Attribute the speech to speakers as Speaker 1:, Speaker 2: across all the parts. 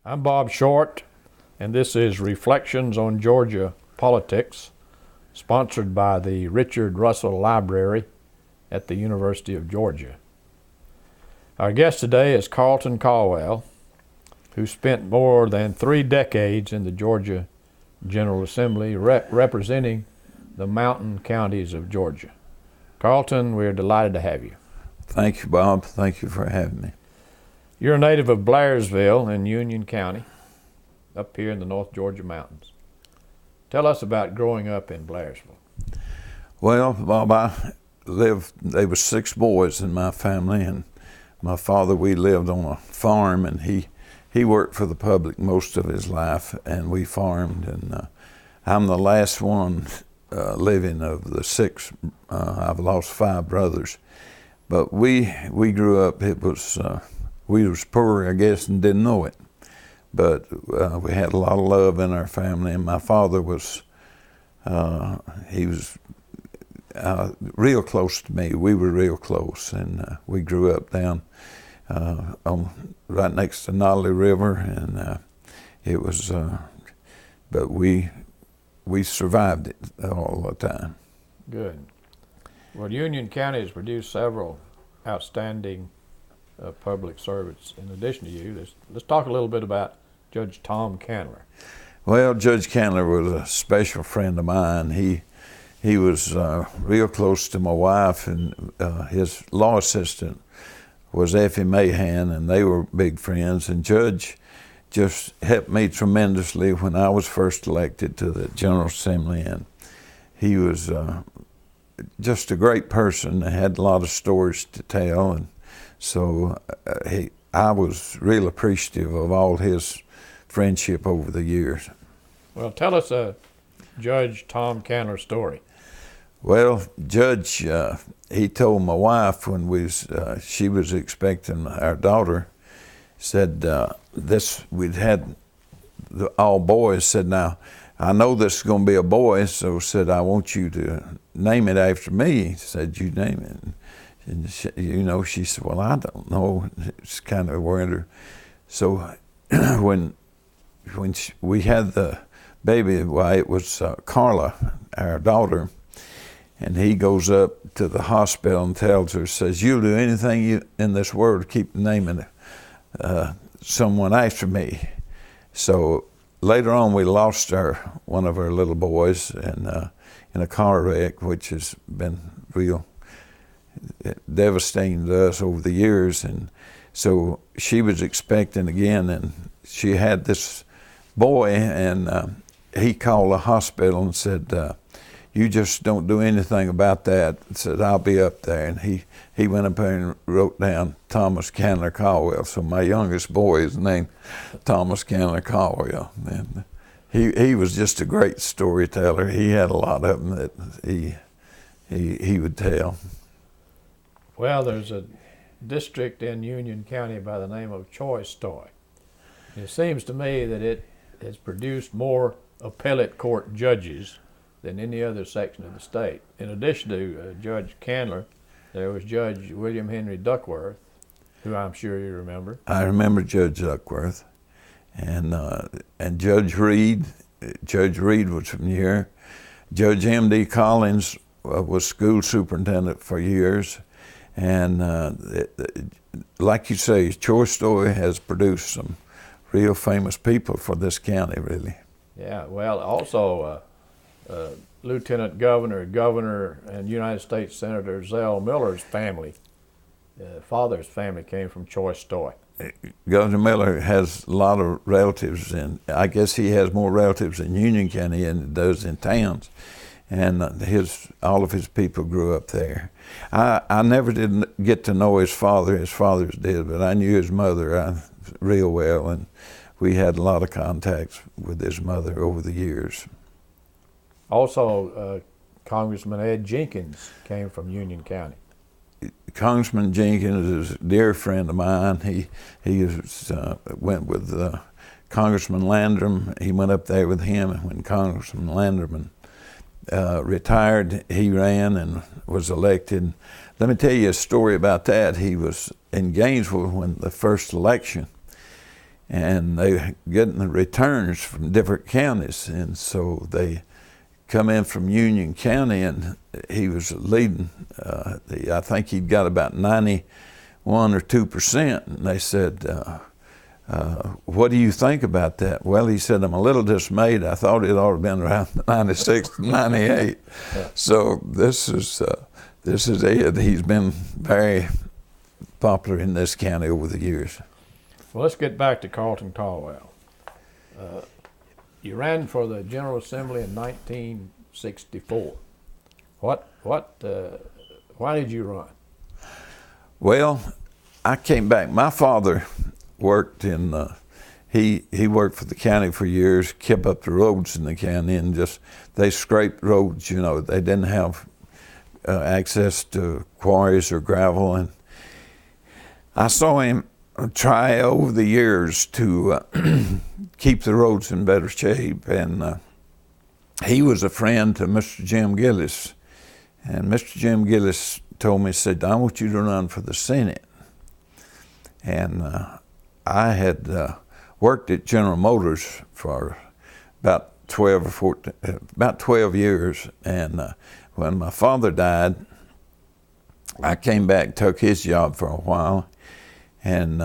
Speaker 1: I'm Bob Short, and this is Reflections on Georgia Politics, sponsored by the Richard Russell Library at the University of Georgia. Our guest today is Carlton Colwell, who spent more than 3 decades in the Georgia General Assembly representing the mountain counties of Georgia. Carlton, we're delighted to have you.
Speaker 2: Thank you, Bob. Thank you for having me.
Speaker 1: You're a native of Blairsville in Union County, up here in the North Georgia mountains. Tell us about growing up in Blairsville.
Speaker 2: Well, Bob, there were 6 boys in my family, and my father, we lived on a farm, and he worked for the public most of his life, and we farmed, and I'm the last one living of the 6. I've lost 5 brothers, but we grew up, we was poor, I guess, and didn't know it. But we had a lot of love in our family, and my father was, he was real close to me. We were real close, and we grew up down right next to Nolly River, and it was, but we survived it all the time.
Speaker 1: Good. Well, Union County has produced several outstanding public servants in addition to you. Let's talk a little bit about Judge Tom Candler.
Speaker 2: Well, Judge Candler was a special friend of mine. He was real close to my wife, and his law assistant was Effie Mahan, and they were big friends. And Judge just helped me tremendously when I was first elected to the General Assembly, and he was just a great person. He had a lot of stories to tell, and so I was real appreciative of all his friendship over the years.
Speaker 1: Well, tell us Judge Tom Candler's story.
Speaker 2: Well, Judge, he told my wife when she was expecting our daughter, said we'd had all boys, said, now, I know this is going to be a boy, so said, I want you to name it after me. Said, you name it. And she said, well, I don't know. It's kind of weird. So when we had the baby, well, it was Carla, our daughter, and he goes up to the hospital and tells her, says, you'll do anything in this world to keep naming someone after me. So later on, we lost one of our little boys in a car wreck, which has been real devastating to us over the years. And so she was expecting again, and she had this boy, and he called the hospital and said, you just don't do anything about that. And said, I'll be up there. And he went up there and wrote down Thomas Candler Colwell. So my youngest boy is named Thomas Candler Colwell. And he was just a great storyteller. He had a lot of them that he would tell.
Speaker 1: Well, there's a district in Union County by the name of Choice-Toy. It seems to me that it has produced more appellate court judges than any other section of the state. In addition to Judge Candler, there was Judge William Henry Duckworth, who I'm sure you remember.
Speaker 2: I remember Judge Duckworth, and Judge Reed. Judge Reed was from here. Judge M.D. Collins was school superintendent for years. And like you say, Choice-Toy has produced some real famous people for this county, really.
Speaker 1: Yeah, well, also Lieutenant Governor, and United States Senator Zell Miller's family, father's family came from Choice-Toy.
Speaker 2: Governor Miller has a lot of relatives, and I guess he has more relatives in Union County than he does in towns. And all of his people grew up there. I never did get to know his father. His fathers did, but I knew his mother real well, and we had a lot of contacts with his mother over the years.
Speaker 1: Also, Congressman Ed Jenkins came from Union County.
Speaker 2: Congressman Jenkins is a dear friend of mine. He went with Congressman Landrum. He went up there with him, and when Congressman Landrum retired, he ran and was elected. Let me tell you a story about that. He was in Gainesville when the first election, and they getting the returns from different counties, and so they come in from Union County, and he was leading. I think he'd got about 91 or 2%, and they said, what do you think about that? Well, he said, I'm a little dismayed. I thought it ought to have been around 96, 98. So this is it. He's been very popular in this county over the years.
Speaker 1: Well, let's get back to Carlton Colwell. You ran for the General Assembly in 1964. Why did you run?
Speaker 2: Well, I came back. My father worked in, he worked for the county for years, kept up the roads in the county, and they scraped roads, They didn't have access to quarries or gravel, and I saw him try over the years to keep the roads in better shape, and he was a friend to Mr. Jim Gillis, and Mr. Jim Gillis told me, said, I want you to run for the Senate. And I had worked at General Motors for about 12 years, and when my father died, I came back, took his job for a while, and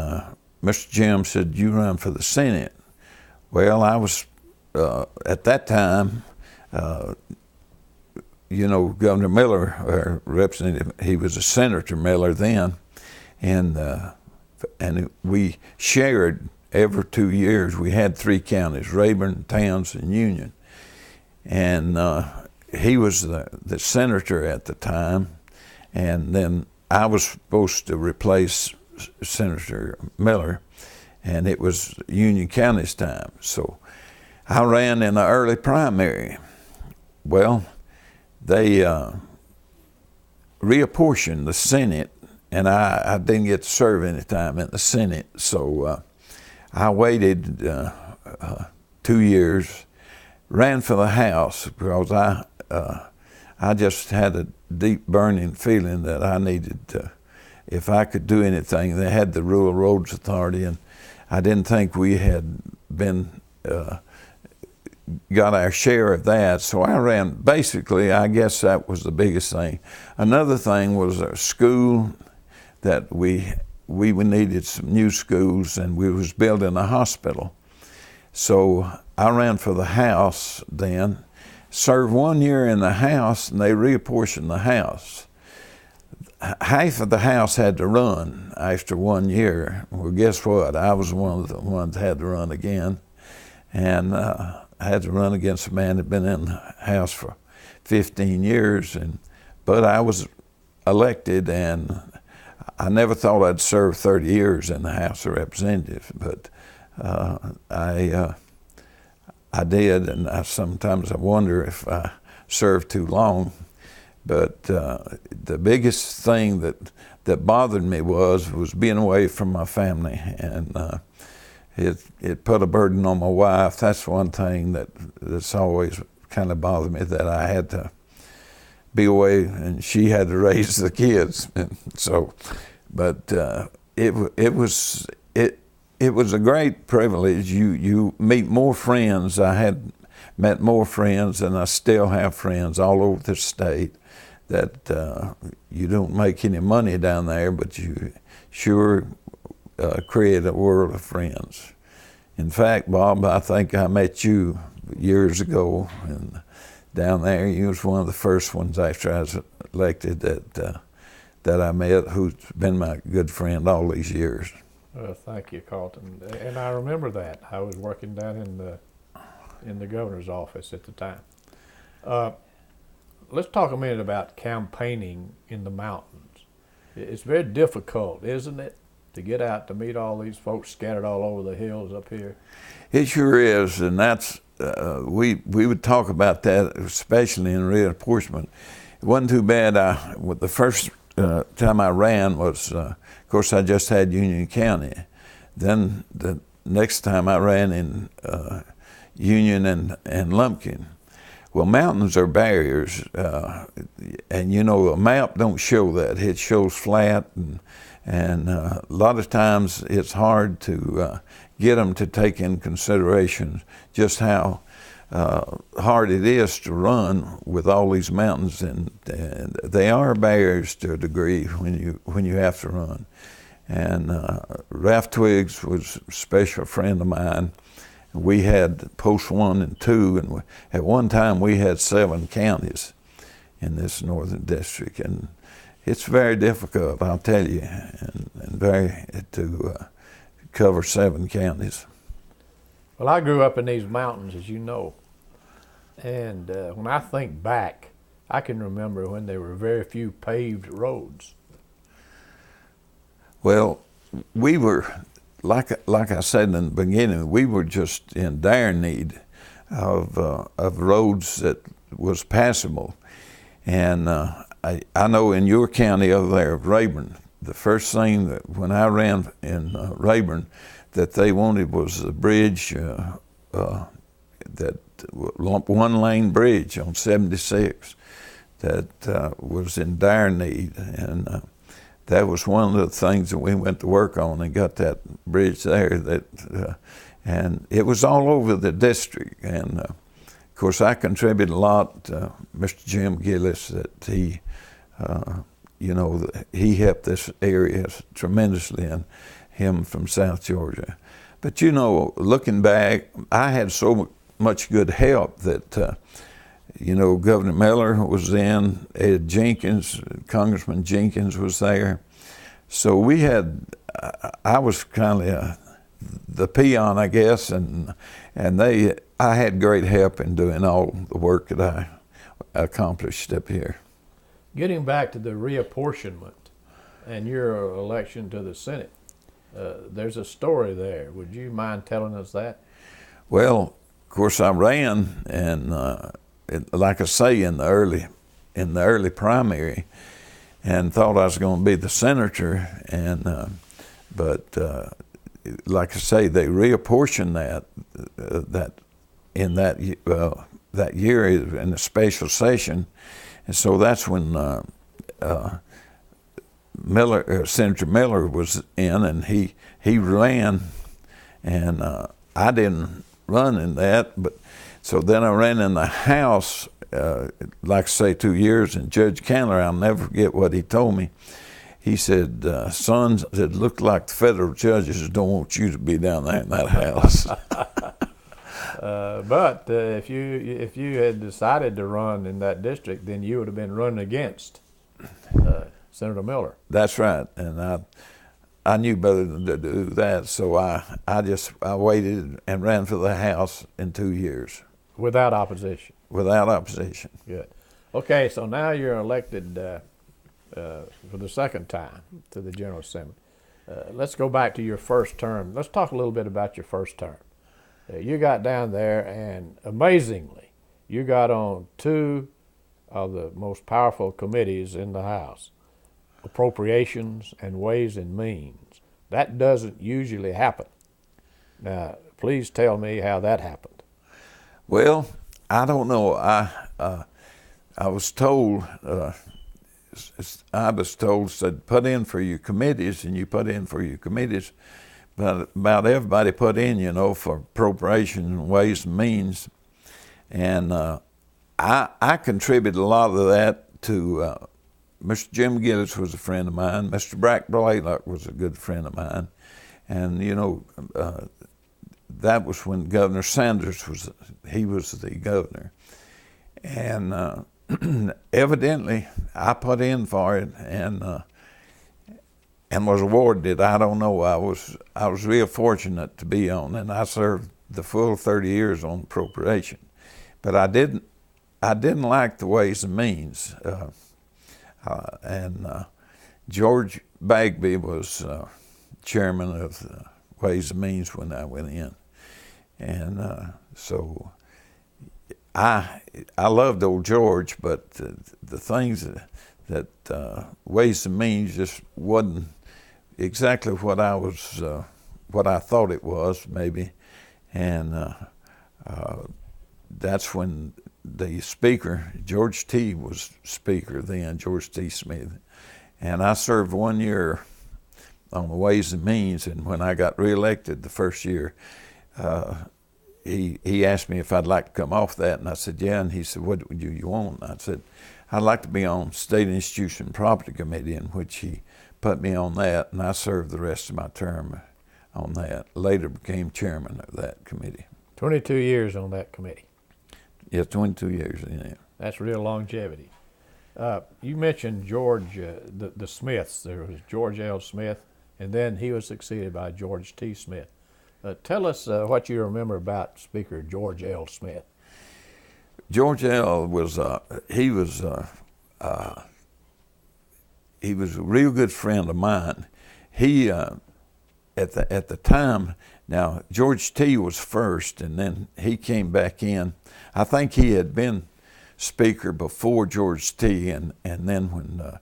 Speaker 2: Mr. Jim said, you run for the Senate. Well, I was, at that time, Governor Miller, or Representative, he was a Senator Miller then, and we shared every 2 years. We had 3 counties, Rayburn, Towns, and Union. And he was the senator at the time, and then I was supposed to replace Senator Miller, and it was Union County's time. So I ran in the early primary. Well, they reapportioned the Senate, and I didn't get to serve any time in the Senate, so I waited 2 years, ran for the House, because I just had a deep burning feeling that I needed to, if I could do anything. They had the Rural Roads Authority, and I didn't think we had been got our share of that, so I ran. Basically, I guess that was the biggest thing. Another thing was a school that we needed some new schools, and we was building a hospital. So I ran for the House then, served 1 year in the House, and they reapportioned the House. Half of the House had to run after 1 year. Well, guess what? I was one of the ones that had to run again, and I had to run against a man that had been in the House for 15 years, but I was elected, and I never thought I'd serve 30 years in the House of Representatives, but I did, and sometimes I wonder if I served too long. But the biggest thing that bothered me was being away from my family, and it put a burden on my wife. That's one thing that's always kind of bothered me, that I had to be away, and she had to raise the kids. And so, but it was a great privilege. You meet more friends. I had met more friends, and I still have friends all over the state that you don't make any money down there, but you sure create a world of friends. In fact, Bob, I think I met you years ago, and down there, you was one of the first ones after I was elected that I met, who's been my good friend all these years.
Speaker 1: Thank you, Carlton. And I remember that. I was working down in the governor's office at the time. Let's talk a minute about campaigning in the mountains. It's very difficult, isn't it, to get out to meet all these folks scattered all over the hills up here?
Speaker 2: It sure is, and that's we would talk about that, especially in reapportionment. It wasn't too bad. The first time I ran was, of course, I just had Union County. Then the next time I ran in Union and Lumpkin. Well, mountains are barriers, and you know, a map don't show that. It shows flat, and a lot of times it's hard to get them to take in consideration just how hard it is to run with all these mountains, and they are barriers to a degree when you have to run. And Ralph Twiggs was a special friend of mine. We had posts 1 and 2, and at one time we had 7 counties in this northern district, and it's very difficult, I'll tell you, and very to cover 7 counties.
Speaker 1: Well, I grew up in these mountains, as you know, and when I think back, I can remember when there were very few paved roads.
Speaker 2: Well, we were, like I said in the beginning, we were just in dire need of roads that was passable. And I know in your county over there of Rayburn, the first thing that when I ran in Rayburn that they wanted was a bridge, that 1-lane bridge on 76 that was in dire need. And that was one of the things that we went to work on and got that bridge there. And it was all over the district. And of course, I contributed a lot to Mr. Jim Gillis, that he, he helped this area tremendously, and him from South Georgia. But looking back, I had so much good help that, Governor Miller was in, Ed Jenkins, Congressman Jenkins was there. So we had, I was kind of the peon, I guess, and I had great help in doing all the work that I accomplished up here.
Speaker 1: Getting back to the reapportionment and your election to the Senate, there's a story there. Would you mind telling us that?
Speaker 2: Well, of course, I ran, and like I say, in the early primary, and thought I was going to be the senator, and but like I say, they reapportioned that in that year in a special session, and so that's when Senator Miller was in, and he ran, and I didn't run in that, but so then I ran in the House, like I say, 2 years, and Judge Candler, I'll never forget what he told me. He said, "Son, it looked like the federal judges don't want you to be down there in that House."
Speaker 1: But if you had decided to run in that district, then you would have been running against Senator Miller.
Speaker 2: That's right, and I knew better than to do that, so I waited and ran for the House in 2 years.
Speaker 1: Without opposition?
Speaker 2: Without opposition.
Speaker 1: Good. Okay, so now you're elected for the second time to the General Assembly. Let's go back to your first term. Let's talk a little bit about your first term. You got down there, and amazingly, you got on 2 of the most powerful committees in the House, Appropriations and Ways and Means. That doesn't usually happen. Now, please tell me how that happened.
Speaker 2: Well, I don't know. I was told, said, put in for your committees, and you put in for your committees. But about everybody put in, for Appropriations and Ways and Means. And I contributed a lot of that to Mr. Jim Gillis was a friend of mine. Mr. Brack Blaylock was a good friend of mine. And, that was when Governor Sanders was the governor. And evidently, I put in for it and was awarded it. I don't know. I was real fortunate to be on, and I served the full 30 years on appropriation. But I didn't like the Ways and Means. And George Bagby was chairman of the Ways and Means when I went in. And so I loved old George, but the things that Ways and Means just wasn't exactly what I thought it was, maybe. And that's when the speaker, George T. was speaker then, George T. Smith, and I served 1 year on the Ways and Means, and when I got reelected the first year, he asked me if I'd like to come off that, and I said, yeah, and he said, what do you want? And I said, I'd like to be on State Institution Property Committee, in which he put me on that, and I served the rest of my term on that. Later became chairman of that committee.
Speaker 1: 22 years on that committee.
Speaker 2: Yeah, 22 years. Yeah.
Speaker 1: That's real longevity. You mentioned George, the Smiths. There was George L. Smith, and then he was succeeded by George T. Smith. Tell us what you remember about Speaker George L. Smith.
Speaker 2: George L. was he was a real good friend of mine. He at the time, now George T. was first, and then he came back in. I think he had been speaker before George T. and then when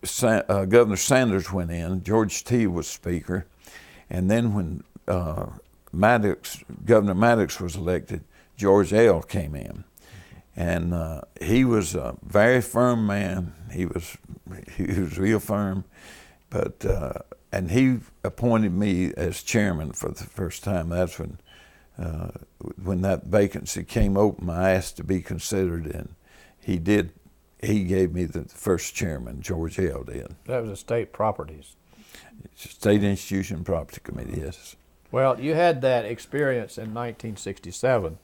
Speaker 2: Governor Sanders went in, George T. was speaker, and then when Governor Maddox was elected, George L. came in, and he was a very firm man. He was real firm, but and he appointed me as chairman for the first time. That's when that vacancy came open, I asked to be considered, and he did. He gave me the first chairman. George L. did.
Speaker 1: That was the State Properties.
Speaker 2: State Institution Property Committee, yes.
Speaker 1: Well, you had that experience in 1967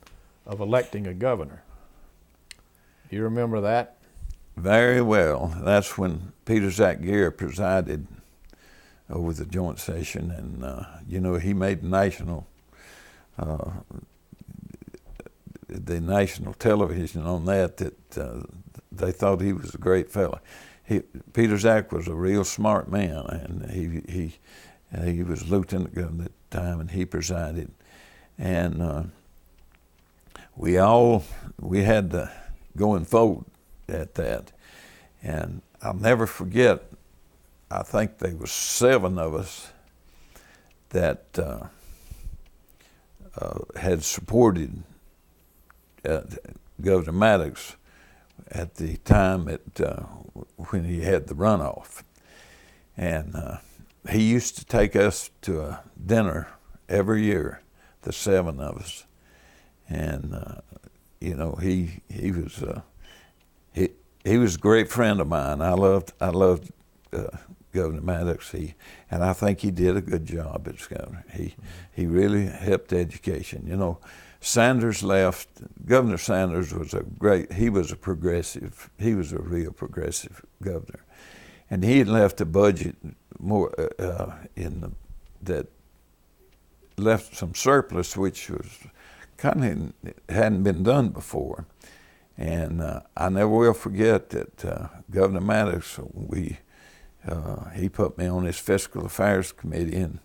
Speaker 1: of electing a governor. Do you remember that?
Speaker 2: Very well. That's when Peter Zach Gear presided over the joint session, and he made the national television on that they thought he was a great fellow. Peter Zach was a real smart man, and he was lieutenant governor at the time, and he presided, and we had to go and vote at that, and I'll never forget. I think there was 7 of us that had supported Governor Maddox at the time when he had the runoff, and he used to take us to a dinner every year, the 7 of us, and he was a great friend of mine. I loved Governor Maddox, and I think he did a good job as governor. He really helped education. Sanders left. Governor Sanders was he was a real progressive governor. And he had left a budget more that left some surplus, which was kind of hadn't been done before. And I never will forget that Governor Maddox, he put me on his Fiscal Affairs committee, and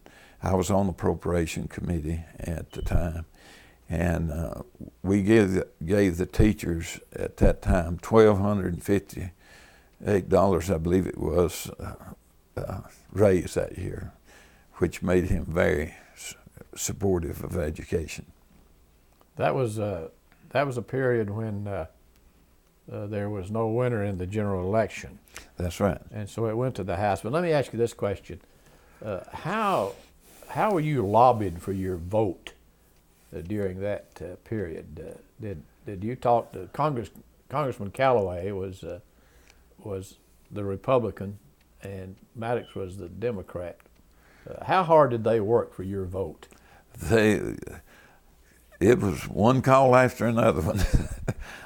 Speaker 2: I was on the Appropriation committee at the time. And we gave the teachers at that time $1,258, I believe it was, raise that year, which made him very supportive of education.
Speaker 1: That was a period when there was no winner in the general election.
Speaker 2: That's right.
Speaker 1: And so it went to the House. But let me ask you this question: how were you lobbied for your vote during that period? Did you talk to Congressman Callaway was the Republican and Maddox was the Democrat? How hard did they work for your vote?
Speaker 2: It was one call after another one.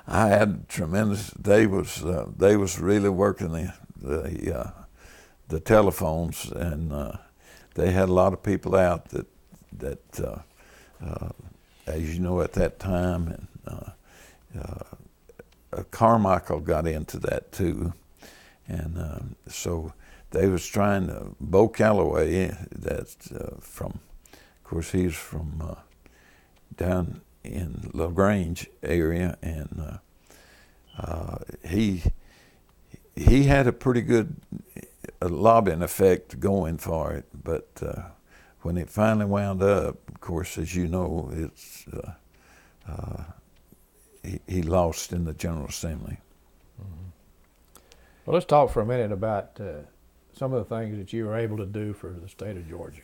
Speaker 2: I had tremendous. They was really working the telephones, and they had a lot of people out that as you know, at that time, and Carmichael got into that too, and so they was trying to. Bo Callaway, that's of course, he's from down in LaGrange area, and he had a pretty good lobbying effect going for it, but when it finally wound up, of course, as you know, it's he lost in the General Assembly.
Speaker 1: Well, let's talk for a minute about some of the things that you were able to do for the state of Georgia.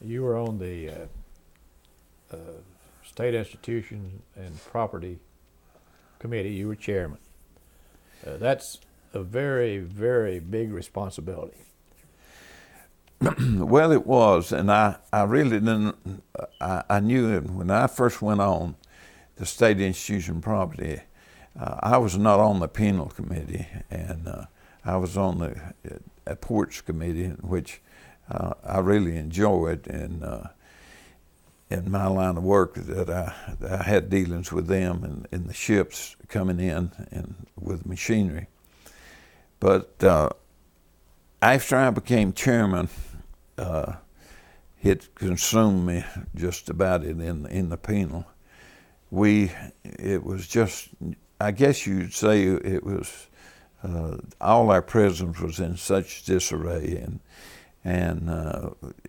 Speaker 1: You were on the State Institutions and Property Committee. You were chairman. That's a very, very big responsibility.
Speaker 2: Well, it was, and I really didn't. I knew it when I first went on the State Institution of Property. I was not on the penal committee, and I was on the Appropriations committee, which I really enjoyed, and in my line of work that I had dealings with them and the ships coming in and with machinery. But after I became chairman, it consumed me just about it in the penal. It was just, I guess you'd say it was, all our prisons was in such disarray, and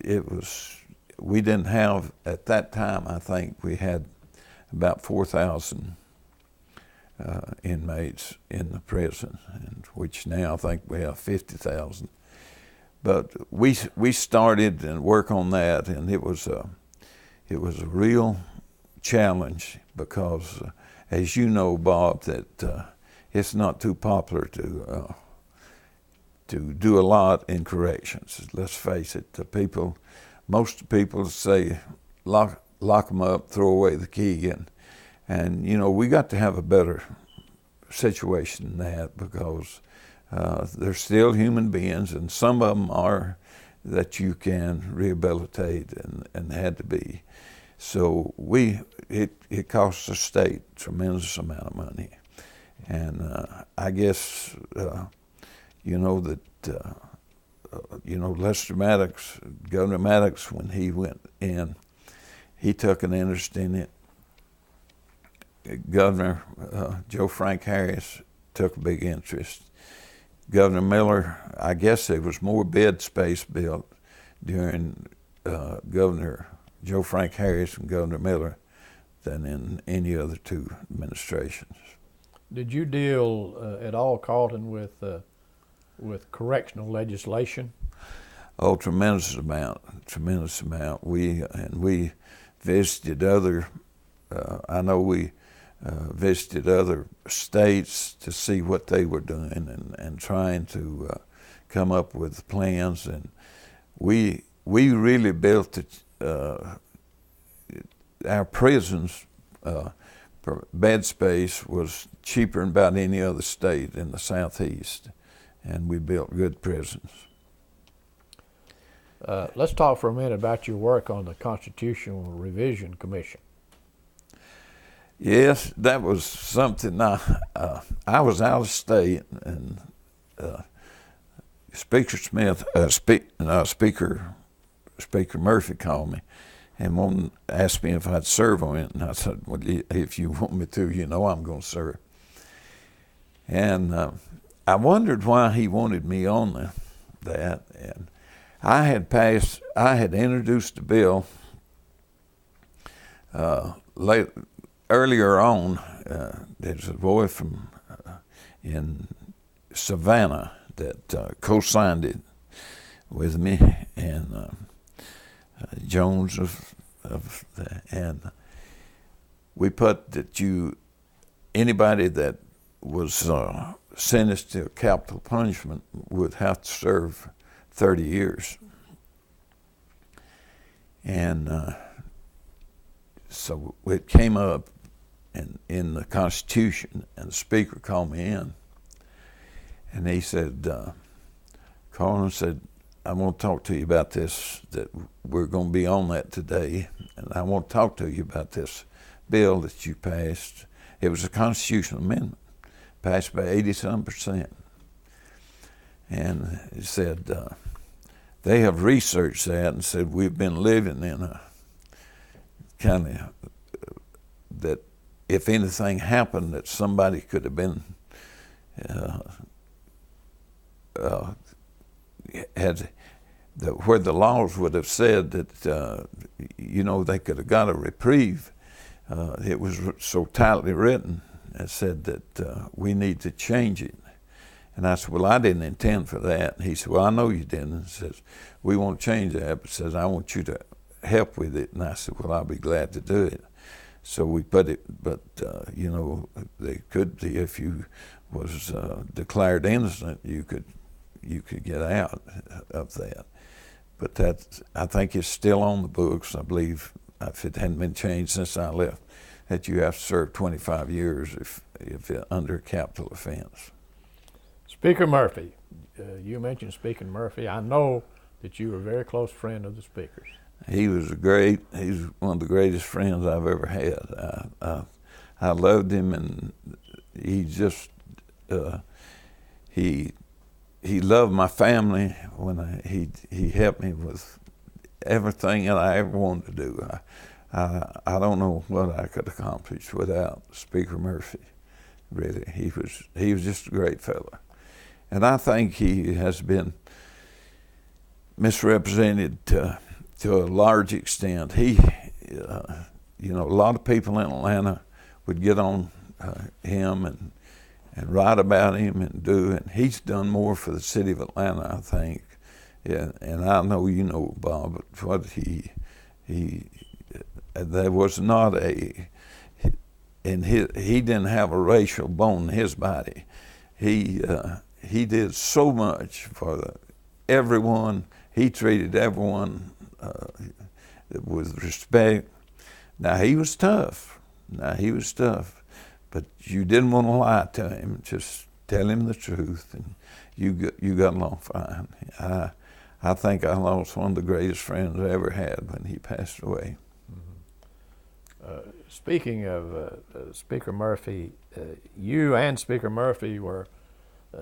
Speaker 2: it was, we didn't have, at that time, I think we had about 4,000 inmates in the prison, and which now I think we have 50,000. But we started and work on that, and it was a real challenge because, as you know, Bob, that it's not too popular to do a lot in corrections. Let's face it, most people say lock them up, throw away the key, and you know, we got to have a better situation than that because they're still human beings, and some of them are that you can rehabilitate and had to be. So it costs the state a tremendous amount of money, and I guess you know that Lester Maddox, Governor Maddox, when he went in, he took an interest in it. Governor Joe Frank Harris took a big interest. Governor Miller, I guess there was more bed space built during Governor Joe Frank Harris and Governor Miller than in any other two administrations. Did
Speaker 1: you deal at all, Carlton, with correctional legislation?
Speaker 2: Oh, tremendous amount. We visited other. I know we visited other states to see what they were doing and trying to come up with plans, and we really built our prisons. Bed space was cheaper than about any other state in the Southeast, and we built good prisons.
Speaker 1: Let's talk for a minute about your work on the Constitutional Revision Commission.
Speaker 2: Yes, that was something. I was out of state, and Speaker Murphy called me and asked me if I'd serve on it, and I said, "Well, if you want me to, you know I'm going to serve." And I wondered why he wanted me on that, and I had introduced a bill earlier on. There's a boy from in Savannah that co-signed it with me, and Jones and we put that anybody that was sentenced to capital punishment would have to serve 30 years. And so it came up in the Constitution, and the Speaker called me in, and he said, Carlton said, "I want to talk to you about this, that we're going to be on that today, and I want to talk to you about this bill that you passed." It was a constitutional amendment, passed by 80-some%. And he said, they have researched that and said we've been living in a kind of, that if anything happened that somebody could have been, where the laws would have said that, they could have got a reprieve, it was so tightly written. It said that we need to change it. And I said, well, I didn't intend for that. And he said, well, I know you didn't. And says, we won't change that, but says, I want you to help with it. And I said, well, I'll be glad to do it. So we put it, but you know, they could, if you was declared innocent, you could get out of that. But that, I think, is still on the books. I believe, if it hadn't been changed since I left, that you have to serve 25 years if under capital offense.
Speaker 1: Speaker Murphy, you mentioned Speaker Murphy. I know that you were a very close friend of the Speaker's.
Speaker 2: He's one of the greatest friends I've ever had. I loved him, and he just, he loved my family. When he helped me with everything that I ever wanted to do. I don't know what I could accomplish without Speaker Murphy. Really, he was just a great fellow, and I think he has been misrepresented to a large extent. He, you know, a lot of people in Atlanta would get on him and write about him and do it. He's done more for the city of Atlanta, I think. Yeah, and I know you know, Bob, but what he there was not and he didn't have a racial bone in his body. He did so much for everyone. He treated everyone with respect. Now he was tough. But you didn't want to lie to him. Just tell him the truth, and you got along fine. I think I lost one of the greatest friends I ever had when he passed away.
Speaker 1: Mm-hmm. Speaking of Speaker Murphy, you and Speaker Murphy were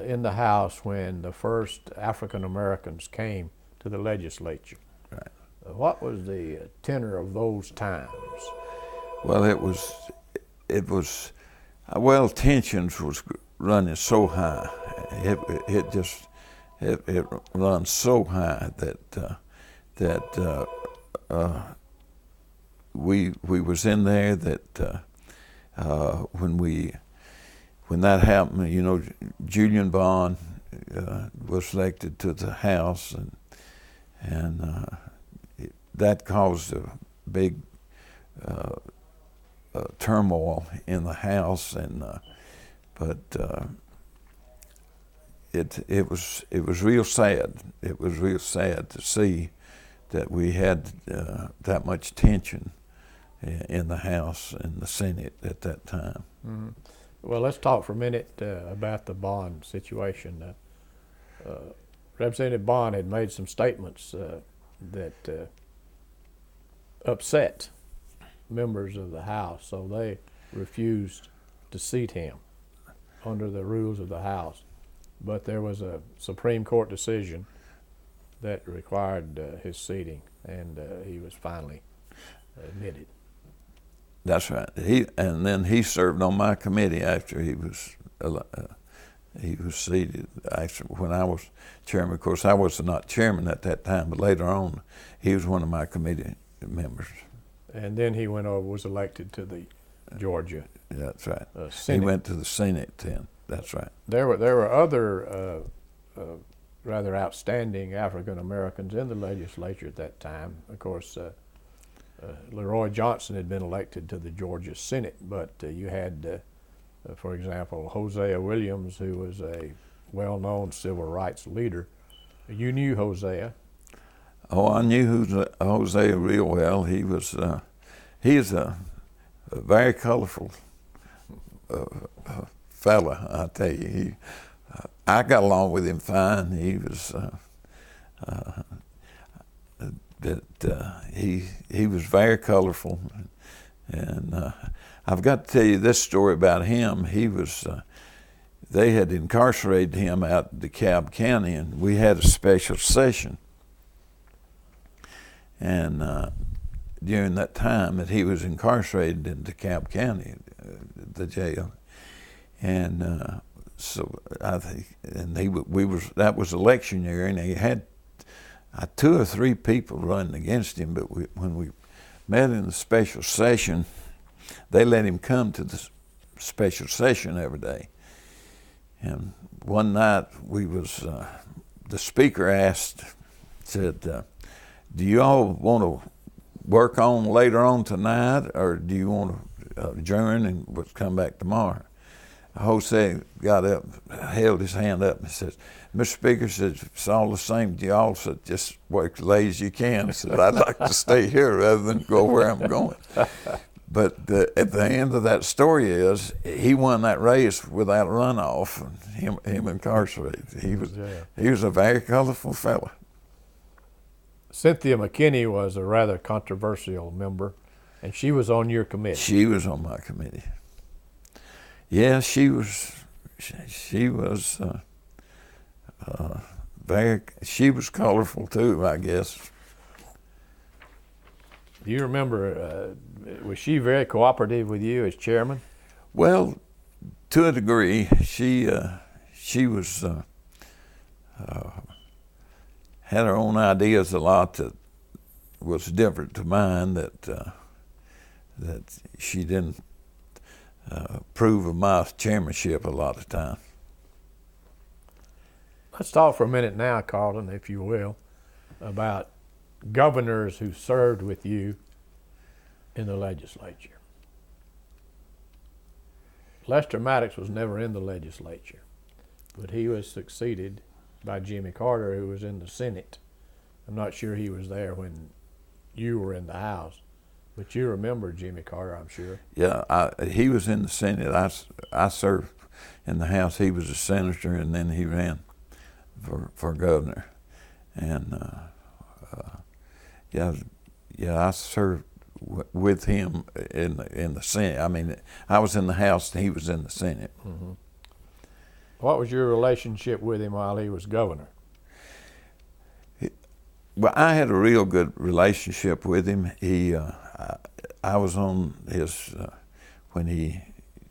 Speaker 1: in the House when the first African Americans came to the legislature.
Speaker 2: Right.
Speaker 1: What was the tenor of those times?
Speaker 2: Well, it was tensions was running so high. It runs so high that we was in there that when that happened, you know, Julian Bond was elected to the House, and that caused a big turmoil in the House, but it was real sad. It was real sad to see that we had that much tension in the House and the Senate at that time.
Speaker 1: Mm-hmm. Well, let's talk for a minute about the Bond situation. Representative Bond had made some statements that upset members of the House, so they refused to seat him under the rules of the House. But there was a Supreme Court decision that required his seating, and he was finally admitted.
Speaker 2: That's right. And then he served on my committee after he was seated. Actually, when I was chairman, of course, I was not chairman at that time, but later on, he was one of my committee members.
Speaker 1: And then he was elected to the Georgia.
Speaker 2: That's right.
Speaker 1: Senate.
Speaker 2: He went to the Senate then. That's right.
Speaker 1: There were other rather outstanding African Americans in the legislature at that time. Of course, Leroy Johnson had been elected to the Georgia Senate, but you had, for example, Hosea Williams, who was a well-known civil rights leader. You knew Hosea.
Speaker 2: Oh, I knew Hosea real well. He is a very colorful fella, I tell you. I got along with him fine. He was, he was very colorful, and I've got to tell you this story about him. He was, they had incarcerated him out in DeKalb County, and we had a special session. And during that time that he was incarcerated in DeKalb County, the jail, and so I think, and that was election year, and he had 2 or 3 people running against him. But when we met in the special session, they let him come to the special session every day. And one night the speaker said, do you all want to work on later on tonight, or do you want to adjourn and we'll come back tomorrow? Jose got up, held his hand up and says, Mr. Speaker, said, it's all the same to y'all, so just work as late as you can. I said, I'd like to stay here rather than go where I'm going. But at the end of that story is he won that race without a runoff, and him incarcerated. He was a very colorful fellow.
Speaker 1: Cynthia McKinney was a rather controversial member, and she was on your committee.
Speaker 2: She was on my committee. Yeah, she was colorful too, I guess.
Speaker 1: Do you remember, was she very cooperative with you as chairman?
Speaker 2: Well, to a degree, she was had her own ideas a lot that was different to mine, that she didn't approve of my chairmanship a lot of times.
Speaker 1: Let's talk for a minute now, Carlton, if you will, about governors who served with you in the legislature. Lester Maddox was never in the legislature, but he was succeeded by Jimmy Carter, who was in the Senate. I'm not sure he was there when you were in the House, but you remember Jimmy Carter, I'm sure.
Speaker 2: Yeah, he was in the Senate. I served in the House. He was a senator, and then he ran for governor. And I served with him in the Senate. I mean, I was in the House and he was in the Senate.
Speaker 1: Mm-hmm. What was your relationship with him while he was governor?
Speaker 2: Well, I had a real good relationship with him. I was on his when he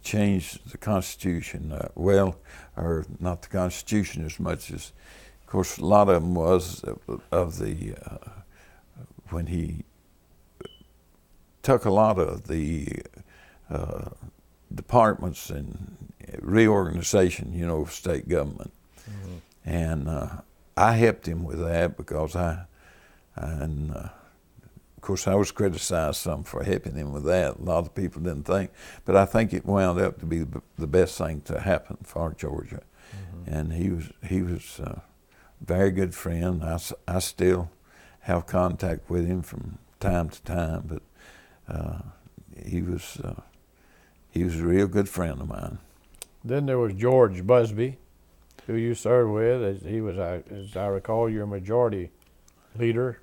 Speaker 2: changed the Constitution. Or not the Constitution as much as, of course, a lot of them was of the when he took a lot of the departments and reorganization, of state government. Mm-hmm. And I helped him with that because of course I was criticized some for helping him with that. A lot of people didn't think, but I think it wound up to be the best thing to happen for Georgia. Mm-hmm. And he was a very good friend. I still have contact with him from time to time, but he was a real good friend of mine. Then
Speaker 1: there was George Busby, who you served with. He was, as I recall, your majority leader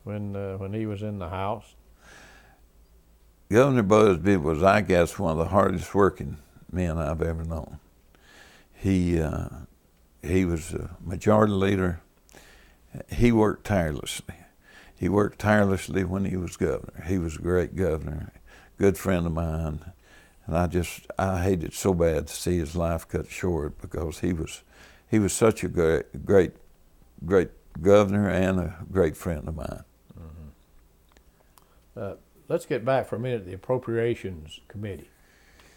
Speaker 1: when he was in the House.
Speaker 2: Governor Busby was, I guess, one of the hardest working men I've ever known. He was a majority leader. He worked tirelessly. He worked tirelessly when he was governor. He was a great governor, good friend of mine. And I hated so bad to see his life cut short because he was such a great governor and a great friend of mine.
Speaker 1: Mm-hmm. Let's get back for a minute to the Appropriations Committee.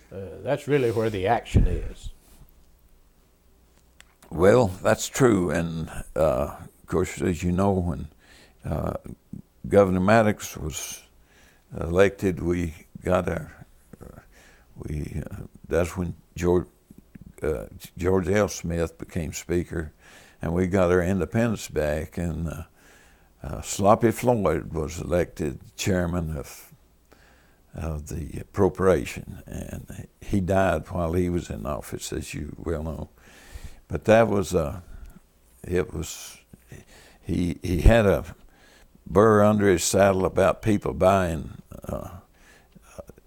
Speaker 1: That's really where the action is.
Speaker 2: Well, that's true. And of course, as you know, when Governor Maddox was elected, that's when George L. Smith became Speaker, and we got our independence back, and Sloppy Floyd was elected chairman of the Appropriation, and he died while he was in office, as you well know. But that was he had a burr under his saddle about people buying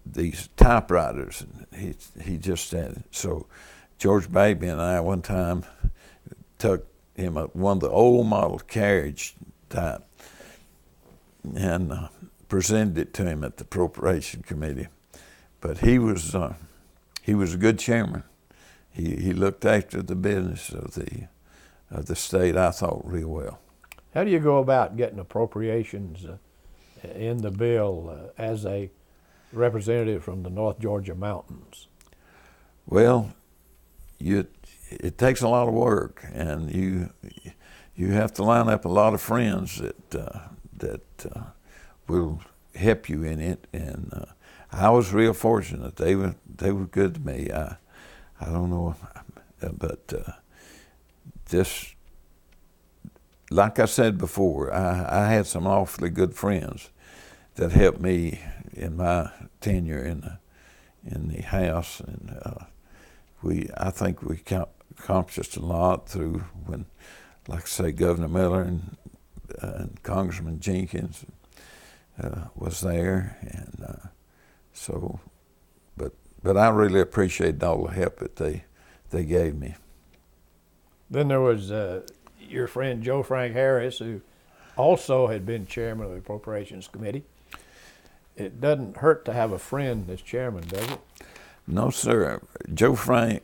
Speaker 2: these typewriters. He just said, so George Baby and I one time took him one of the old model carriage type and presented it to him at the Appropriation Committee. But he was a good chairman. He looked after the business of the state, I thought, real well.
Speaker 1: How do you go about getting appropriations in the bill as a representative from the North Georgia mountains?
Speaker 2: Well, it takes a lot of work, and you have to line up a lot of friends that will help you in it. And I was real fortunate. They were good to me. I don't know, but just like I said before, I had some awfully good friends that helped me in my tenure in the House, and I think we accomplished a lot through when, like I say, Governor Miller and Congressman Jenkins was there, and so. But I really appreciated all the help that they gave me.
Speaker 1: Then there was your friend Joe Frank Harris, who also had been chairman of the Appropriations Committee. It doesn't hurt to have a friend as chairman, does it?
Speaker 2: No, sir. Joe Frank,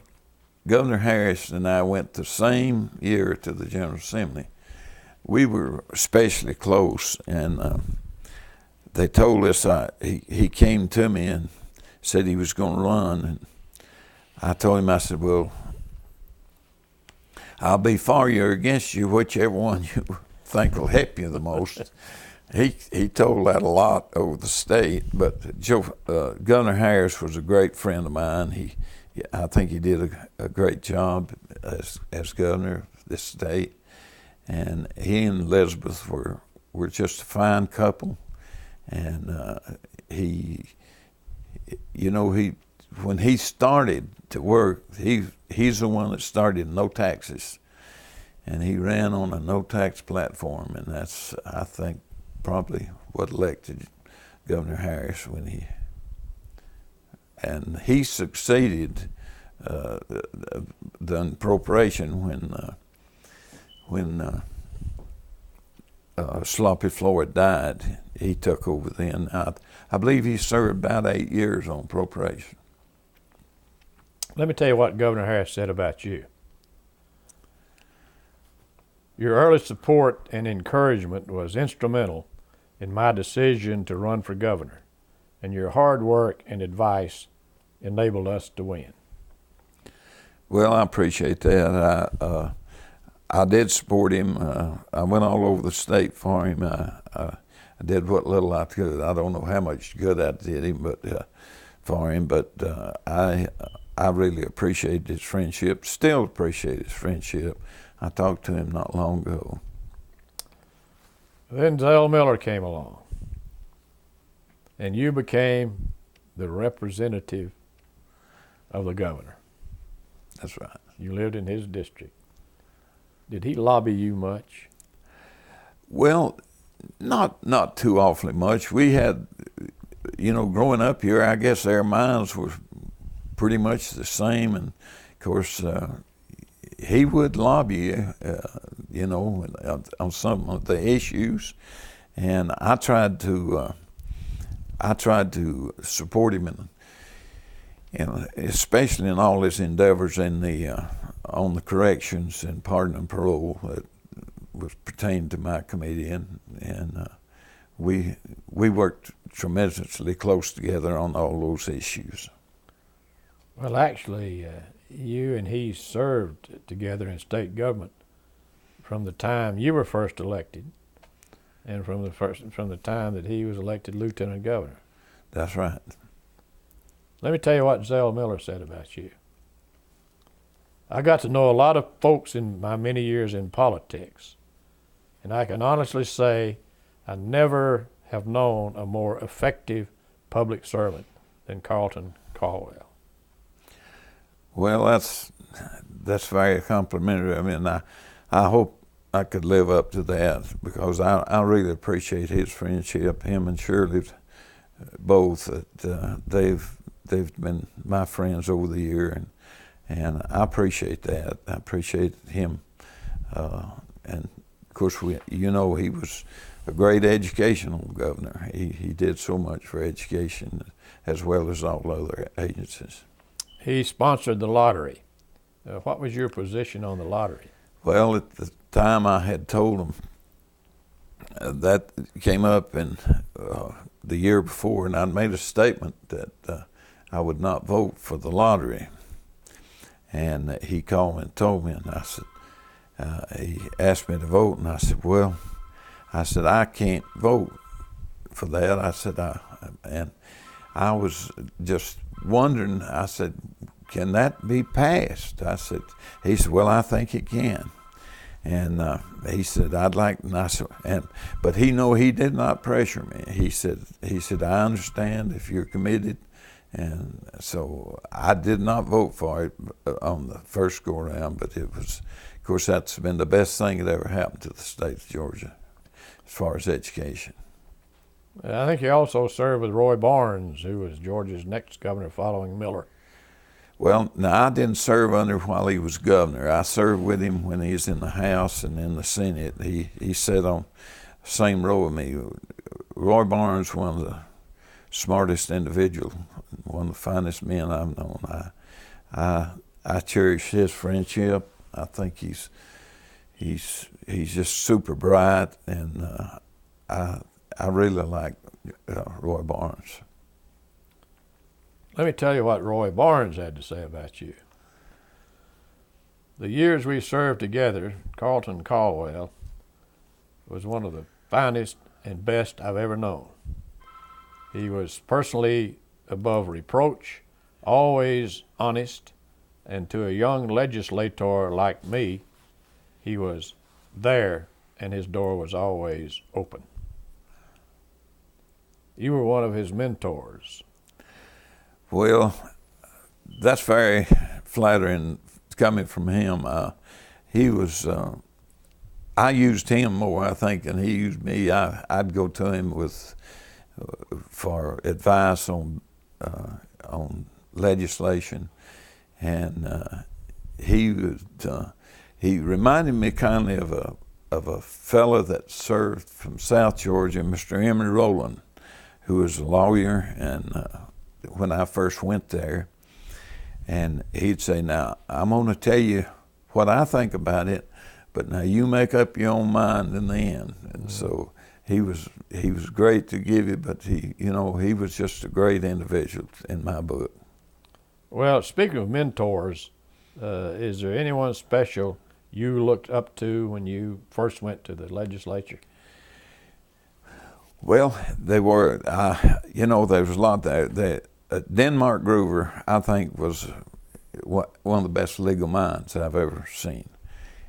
Speaker 2: Governor Harris, and I went the same year to the General Assembly. We were especially close, and they told us he came to me and said he was going to run, and I told him, I said, well, I'll be for you or against you, whichever one you think will help you the most. He told that a lot over the state, but Governor Harris was a great friend of mine. I think he did a great job as governor of this state, and he and Elizabeth were just a fine couple, and when he started to work, he's the one that started no taxes, and he ran on a no tax platform, and that's, I think, probably what elected Governor Harris and he succeeded the appropriation when Sloppy Floyd died. He took over then. I believe he served about 8 years on appropriation.
Speaker 1: Let me tell you what Governor Harris said about you. Your early support and encouragement was instrumental in my decision to run for governor, and your hard work and advice enabled us to win.
Speaker 2: Well, I appreciate that. I did support him. I went all over the state for him. I did what little I could. I don't know how much good I did him, for him. But I really appreciate his friendship. Still appreciate his friendship. I talked to him not long ago.
Speaker 1: Then Zell Miller came along, and you became the representative of the governor.
Speaker 2: That's right.
Speaker 1: You lived in his district. Did he lobby you much?
Speaker 2: Well, not too awfully much. We had, growing up here, I guess our minds were pretty much the same, and of course, he would lobby, on some of the issues, and I tried to support him especially in all his endeavors on the corrections and pardon and parole that was pertained to my committee, and we worked tremendously close together on all those issues.
Speaker 1: Well, actually, you and he served together in state government from the time you were first elected, and from the time that he was elected lieutenant governor.
Speaker 2: That's right.
Speaker 1: Let me tell you what Zell Miller said about you. I got to know a lot of folks in my many years in politics, and I can honestly say I never have known a more effective public servant than Carlton Colwell.
Speaker 2: Well, that's very complimentary. I mean, I hope I could live up to that, because I really appreciate his friendship. Him and Shirley, both, they've been my friends over the year, and I appreciate that. I appreciate him, and of course, he was a great educational governor. He did so much for education, as well as all other agencies.
Speaker 1: He sponsored the lottery. What was your position on the lottery?
Speaker 2: Well, at the time I had told him that came up, and the year before, and I'd made a statement that I would not vote for the lottery. And he called me and told me, and I said, he asked me to vote, and I said, well, I can't vote for that. I said, and I was just wondering, I said, can that be passed? He said, well, I think it can. And he said, I'd like, and I said, but he did not pressure me. He said, I understand if you're committed. And so I did not vote for it on the first go around, but it was, of course, that's been the best thing that ever happened to the state of Georgia as far as education.
Speaker 1: I think you also served with Roy Barnes, who was Georgia's next governor following Miller.
Speaker 2: Well, now I didn't serve under while he was governor. I served with him when he was in the House and in the Senate. He sat on the same row with me. Roy Barnes, one of the smartest individuals, one of the finest men I've known. I cherish his friendship. I think he's just super bright, and I really like Roy Barnes.
Speaker 1: Let me tell you what Roy Barnes had to say about you. The years we served together, Carlton Colwell was one of the finest and best I've ever known. He was personally above reproach, always honest, and to a young legislator like me, he was there and his door was always open. You were one of his mentors.
Speaker 2: Well, that's very flattering coming from him. He was, I used him more, I think, than he used me. I'd go to him for advice on legislation, and he reminded me kindly of a fellow that served from South Georgia, Mr. Emory Rowland, who was a lawyer, and when I first went there, and he'd say, now, I'm going to tell you what I think about it, but now you make up your own mind in the end. And so he was great to give you, but he was just a great individual in my book.
Speaker 1: Well, speaking of mentors, is there anyone special you looked up to when you first went to the legislature?
Speaker 2: Well, there was a lot there. Denmark Groover, I think, was one of the best legal minds I've ever seen.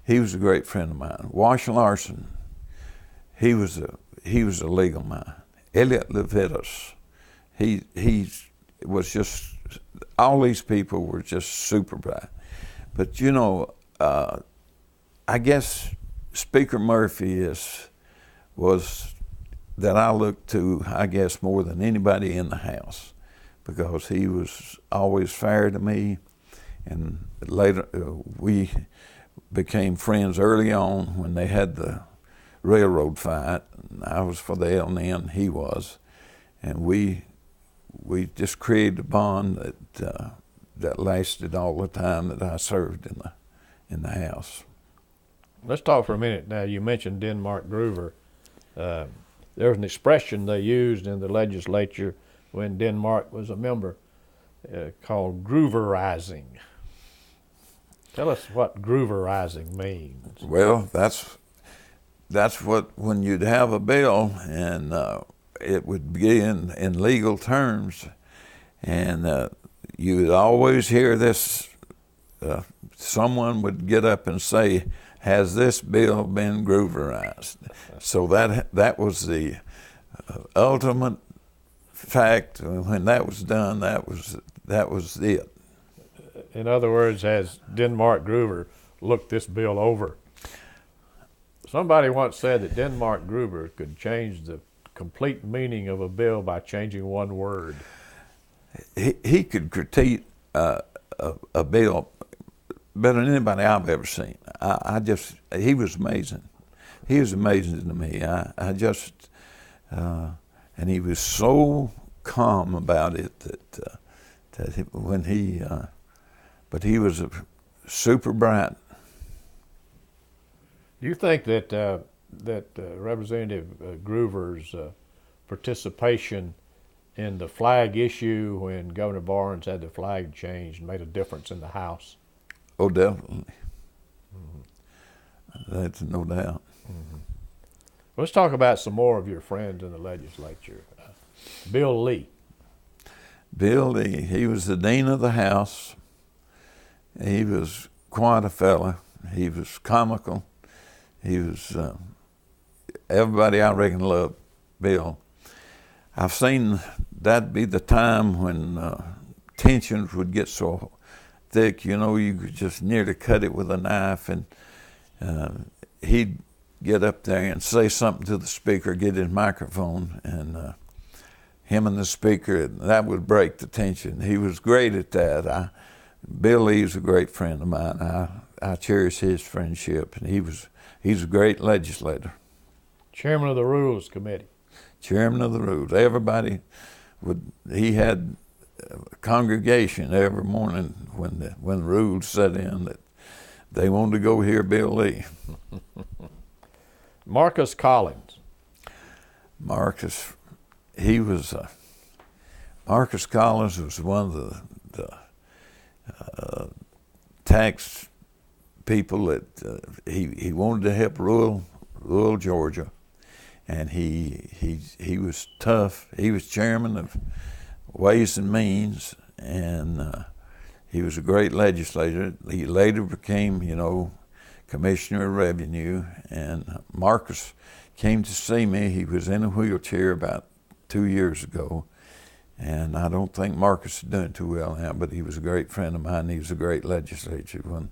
Speaker 2: He was a great friend of mine. Wash Larson, he was a legal mind. Elliot Levitas, he was just, all these people were just super bright. But I guess Speaker Murphy was that I looked to, I guess, more than anybody in the House, because he was always fair to me, and later we became friends early on when they had the railroad fight. I was for the L&N, he was, and we just created a bond that lasted all the time that I served in the House.
Speaker 1: Let's talk for a minute now. You mentioned Denmark Groover. There was an expression they used in the legislature when Denmark was a member called grooverizing. Tell us what grooverizing means.
Speaker 2: Well, that's what, when you'd have a bill and it would be in legal terms, and you would always hear this, someone would get up and say, has this bill been grooverized? So that was the ultimate fact. When that was done, that was it.
Speaker 1: In other words, has Denmark Groover looked this bill over? Somebody once said that Denmark Groover could change the complete meaning of a bill by changing one word.
Speaker 2: He could critique a bill better than anybody I've ever seen. He was amazing. He was amazing to me. And he was so calm about it but he was super bright. Do
Speaker 1: you think that Representative Groover's participation in the flag issue when Governor Barnes had the flag changed and made a difference in the House?
Speaker 2: Oh, definitely. That's no doubt.
Speaker 1: Let's talk about some more of your friends in the legislature. Bill Lee.
Speaker 2: Bill Lee, he was the dean of the House. He was quite a fella. He was comical. He was, everybody I reckon loved Bill. I've seen that be the time when tensions would get so thick, you know, you could just nearly cut it with a knife, and he'd get up there and say something to the speaker, get his microphone, and him and the speaker, that would break the tension. He was great at that. Bill Lee's a great friend of mine. I cherish his friendship, and he's a great legislator.
Speaker 1: Chairman of the Rules Committee.
Speaker 2: Chairman of the Rules. Everybody he had a congregation every morning when the rules set in that they wanted to go hear Bill Lee.
Speaker 1: Marcus Collins.
Speaker 2: Marcus Collins was one of the tax people that he wanted to help rural Georgia, and he was tough. He was chairman of Ways and Means, and he was a great legislator. He later became, you know, Commissioner of Revenue, and Marcus came to see me. He was in a wheelchair about 2 years ago, and I don't think Marcus is doing too well now, but he was a great friend of mine. He was a great legislator. When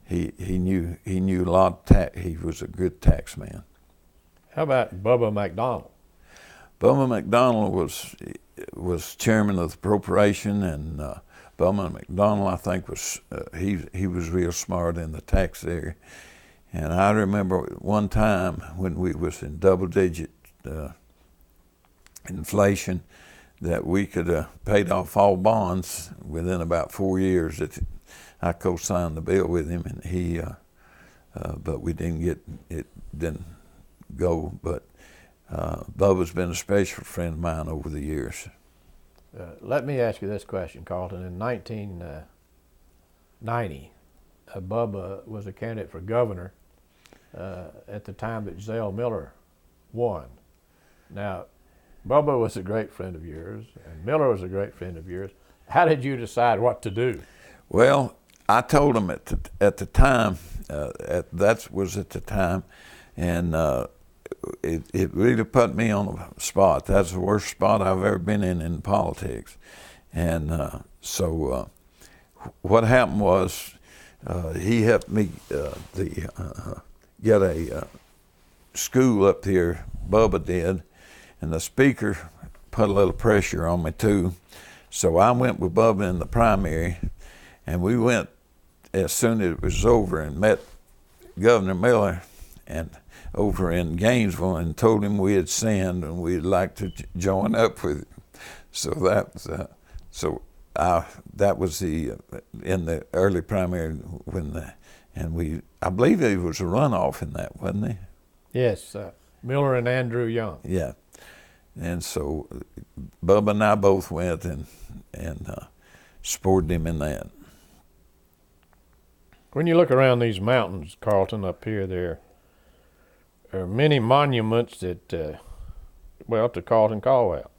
Speaker 2: he knew a lot of tax. He was a good tax man.
Speaker 1: How about Bubba McDonald?
Speaker 2: Bubba McDonald was chairman of the Appropriations, and Bubba McDonald, I think, he was real smart in the tax area. And I remember one time when we was in double-digit inflation, that we could have paid off all bonds within about 4 years. I co-signed the bill with him, and but we didn't get it. Didn't go. But Bubba's been a special friend of mine over the years.
Speaker 1: Let me ask you this question, Carlton. In 1990, Bubba was a candidate for governor at the time that Zell Miller won. Now, Bubba was a great friend of yours, and Miller was a great friend of yours. How did you decide what to do?
Speaker 2: Well, I told him at the time, that was at the time, and it really put me on the spot. That's the worst spot I've ever been in politics. And so what happened was he helped me get a school up here, Bubba did, and the speaker put a little pressure on me too. So I went with Bubba in the primary, and we went as soon as it was over and met Governor Miller and over in Gainesville, and told him we had sinned and we'd like to join up with him. So that was in the early primary I believe there was a runoff in that, wasn't there?
Speaker 1: Yes, Miller and Andrew Young.
Speaker 2: Yeah, and so Bubba and I both went and supported him in that.
Speaker 1: When you look around these mountains, Carlton, up here, there are many monuments that, to Carlton Colwell.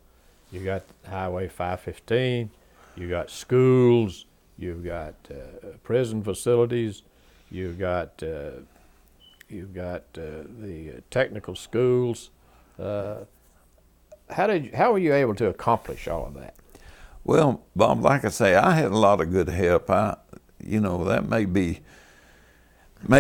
Speaker 1: You got Highway 515, you got schools, you've got prison facilities, you've got the technical schools. How were you able to accomplish all of that?
Speaker 2: Well, Bob, like I say, I had a lot of good help. That may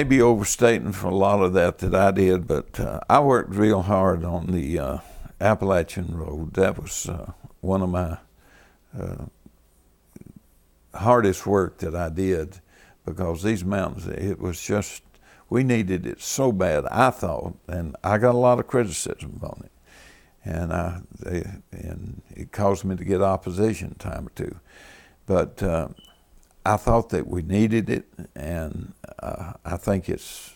Speaker 2: be overstating for a lot of that I did, but I worked real hard on the Appalachian Road. That was one of my hardest work that I did, because these mountains, it was just, we needed it so bad, I thought, and I got a lot of criticism on it. And it caused me to get opposition a time or two. But I thought that we needed it, and I think it's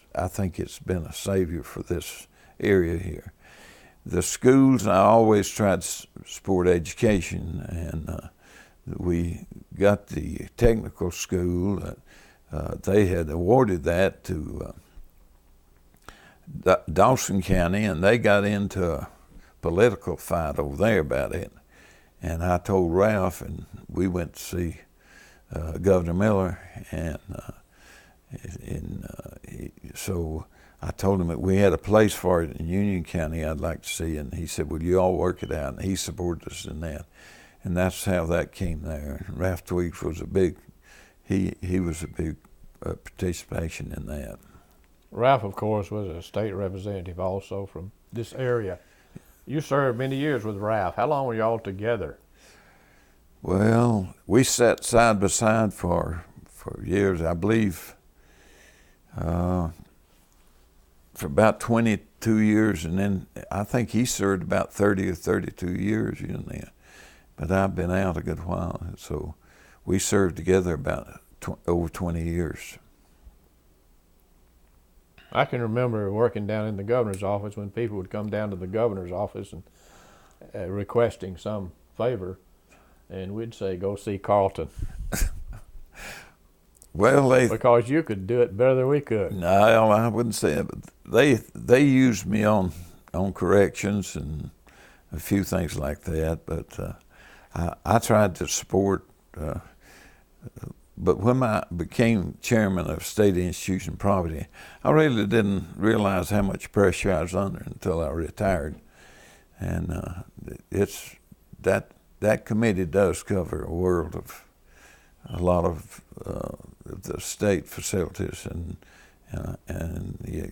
Speaker 2: been a savior for this area here. the schools, I always tried to support education, and we got the technical school. They had awarded that to Dawson County, and they got into a political fight over there about it. And I told Ralph, and we went to see Governor Miller, and so I told him that we had a place for it in Union County I'd like to see, and he said, "Well, you all work it out," and he supported us in that. And that's how that came there. Ralph Tweaks was he was a big participation in that.
Speaker 1: Ralph, of course, was a state representative also from this area. You served many years with Ralph. How long were you all together?
Speaker 2: Well, we sat side by side for years, I believe, for about 22 years, and then I think he served about 30 or 32 years in there. But I've been out a good while, so we served together about over 20 years.
Speaker 1: I can remember working down in the governor's office when people would come down to the governor's office and requesting some favor, and we'd say, "Go see Carlton."
Speaker 2: Well,
Speaker 1: because you could do it better than we could.
Speaker 2: No, I wouldn't say it, but they used me on corrections and a few things like that. But I tried to support. But when I became chairman of State Institution Property, I really didn't realize how much pressure I was under until I retired. And it's that committee does cover a world of a lot of the state facilities, and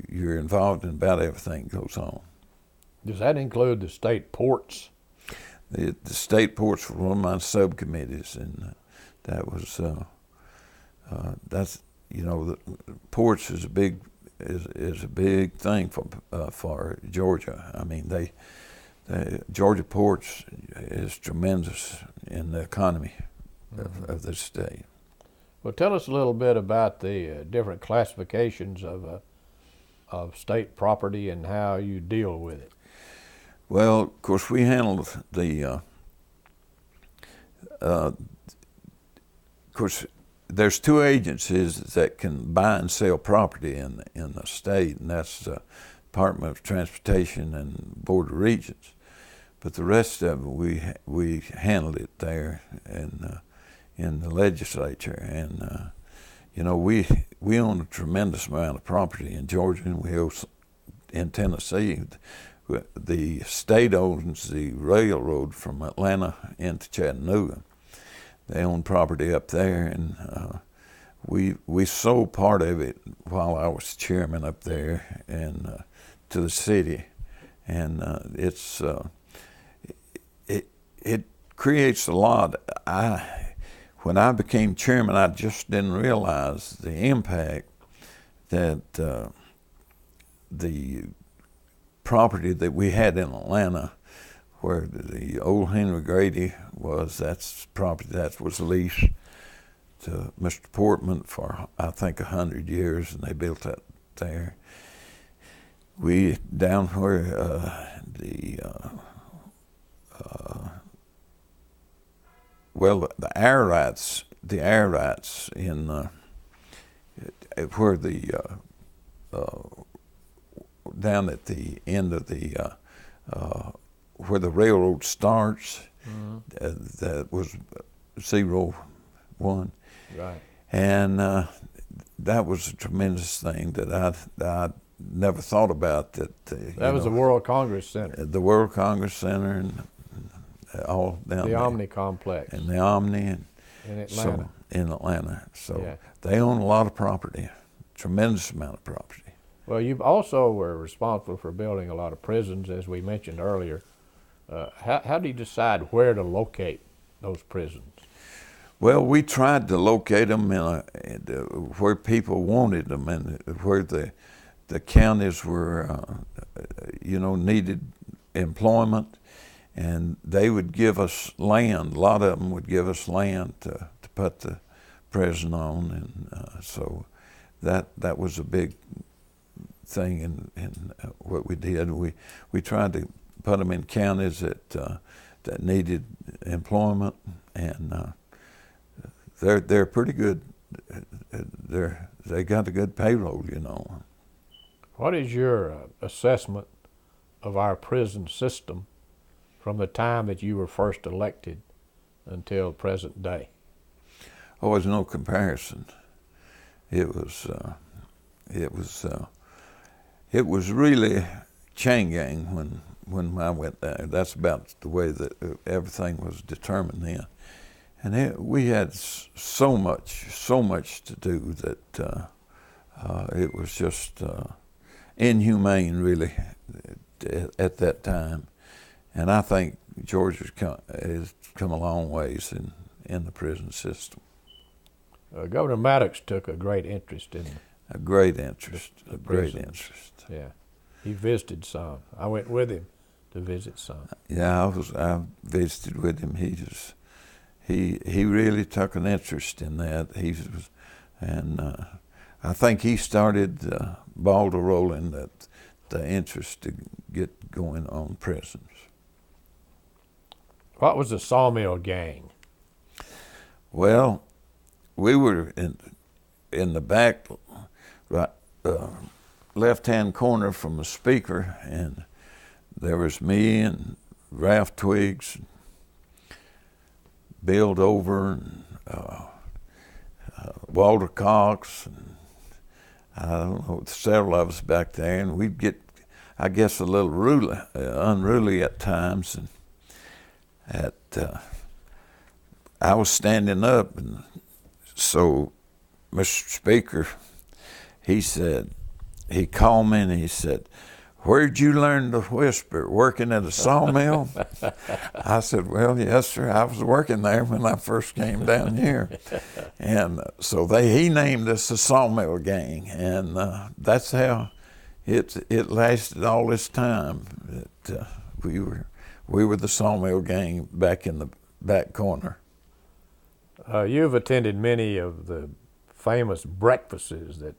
Speaker 2: you're involved in about everything that goes on.
Speaker 1: Does that include the state ports?
Speaker 2: The state ports were one of my subcommittees, and that was that's the ports is a big thing for Georgia. I mean, Georgia ports is tremendous in the economy of the state.
Speaker 1: Well, tell us a little bit about the different classifications of state property and how you deal with it.
Speaker 2: Well, of course, we handled the. Of course, there's two agencies that can buy and sell property in the state, and that's the Department of Transportation and Board of Regents. But the rest of it, we handled it there and in the legislature, and we own a tremendous amount of property in Georgia, and we own in Tennessee. The state owns the railroad from Atlanta into Chattanooga. They own property up there, and we sold part of it while I was chairman up there, and to the city, and it creates a lot. When I became chairman, I just didn't realize the impact that the property that we had in Atlanta, where the old Henry Grady was, that's property that was leased to Mr. Portman for, I think, 100 years, and they built that there. We, down where the air rights in where the down at the end of the where the railroad starts, that was 01.
Speaker 1: Right.
Speaker 2: And that was a tremendous thing that I never thought about. That
Speaker 1: was the World Congress Center.
Speaker 2: The World Congress Center and all down
Speaker 1: the
Speaker 2: there.
Speaker 1: Omni Complex.
Speaker 2: And the Omni. And
Speaker 1: in Atlanta.
Speaker 2: So, in Atlanta. So
Speaker 1: yeah. They
Speaker 2: own a lot of property, tremendous amount of property.
Speaker 1: Well, you also were responsible for building a lot of prisons, as we mentioned earlier. How do you decide where to locate those prisons?
Speaker 2: Well, we tried to locate them where people wanted them, and where the counties were, needed employment, and they would give us land. A lot of them would give us land to put the prison on, and so that was a big thing in what we did. We tried to put them in counties that needed employment, and they're pretty good. They got a good payroll, you know.
Speaker 1: What is your assessment of our prison system from the time that you were first elected until present day?
Speaker 2: Oh, there's no comparison. It was really chain gang when I went there. That's about the way that everything was determined then. And we had so much to do that it was just inhumane, really, at that time. And I think Georgia's has come a long ways in the prison system.
Speaker 1: Governor Maddox took a great interest in
Speaker 2: a great interest.
Speaker 1: Yeah, he visited some. I went with him to visit some.
Speaker 2: Yeah, I visited with him. He really took an interest in that. I think he started the ball to rolling the interest to get going on prisons.
Speaker 1: What was the sawmill gang?
Speaker 2: Well, we were in the back, right, left-hand corner from the speaker, and there was me and Ralph Twiggs, Bill Dover, and Walter Cox, and I don't know, several of us back there, and we'd get, I guess, a little unruly at times, and I was standing up, and so Mr. Speaker, he called me and he said, "Where'd you learn to whisper? Working at a sawmill?" I said, "Well, yes, sir. I was working there when I first came down here." And so he named us the Sawmill Gang, and that's how it lasted all this time. We were the Sawmill Gang back in the back corner.
Speaker 1: You've attended many of the famous breakfasts that